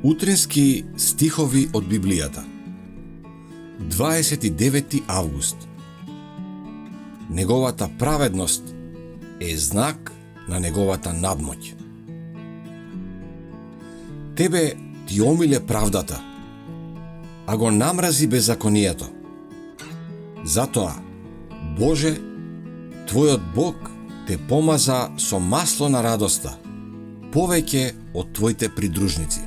Утрински стихови од Библијата. 29 август. Неговата праведност е знак на неговата надмоќ. Тебе ти омиле правдата, а го намрази беззаконието. Затоа, Боже, Твојот Бог те помаза со масло на радоста, повеќе од Твоите придружници.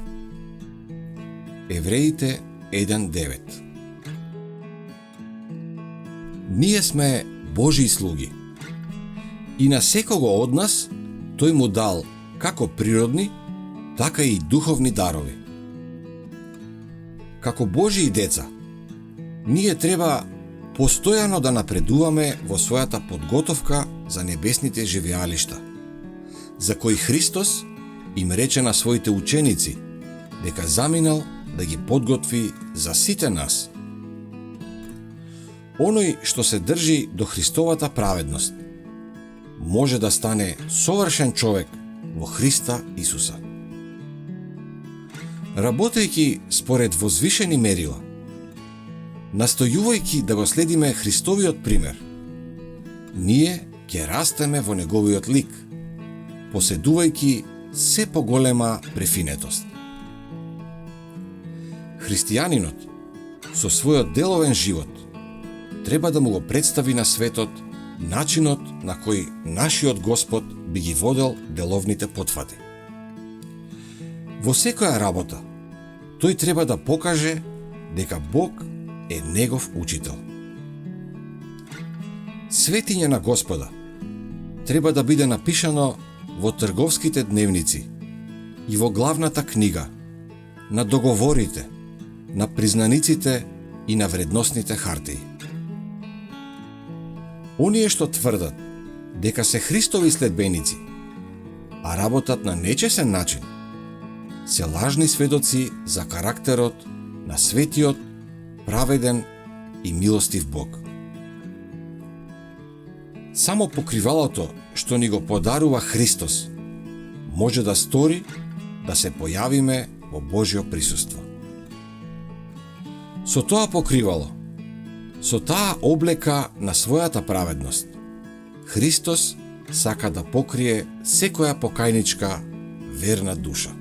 Евреите 1:9. Ние сме Божии слуги и на секого од нас тој му дал како природни, така и духовни дарови. Како Божии деца, ние треба постојано да напредуваме во својата подготовка за небесните живеалишта, за кои Христос им рече на своите ученици дека заминал да ги подготви за сите нас. Оној што се држи до Христовата праведност може да стане совршен човек во Христа Исуса. Работејќи според возвишени мерила, настојувајќи да го следиме Христовиот пример, ние ќе растеме во неговиот лик, поседувајќи се поголема префинетост. Христијанинот со својот деловен живот треба да му го представи на светот начинот на кој нашиот Господ би ги водел деловните потфати. Во секоја работа, тој треба да покаже дека Бог е негов учител. Светиње на Господа треба да биде напишано во трговските дневници и во главната книга, на договорите, на признаниците и на вредносните хартии. Оние што тврдат дека се Христови следбеници, а работат на нечесен начин, се лажни сведоци за карактерот на светиот, праведен и милостив Бог. Само покривалото што ни го подарува Христос може да стори да се појавиме во Божјо присуство. Со тоа покривало, со таа облека на својата праведност, Христос сака да покрие секоја покајничка верна душа.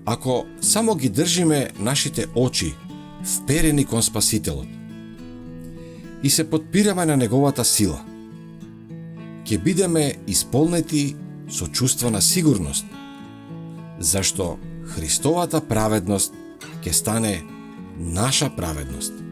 Ако само ги држиме нашите очи вперени кон Спасителот и се подпираме на неговата сила, ќе бидеме исполнети со чувство на сигурност, зашто Христовата праведност ќе стане наша праведност.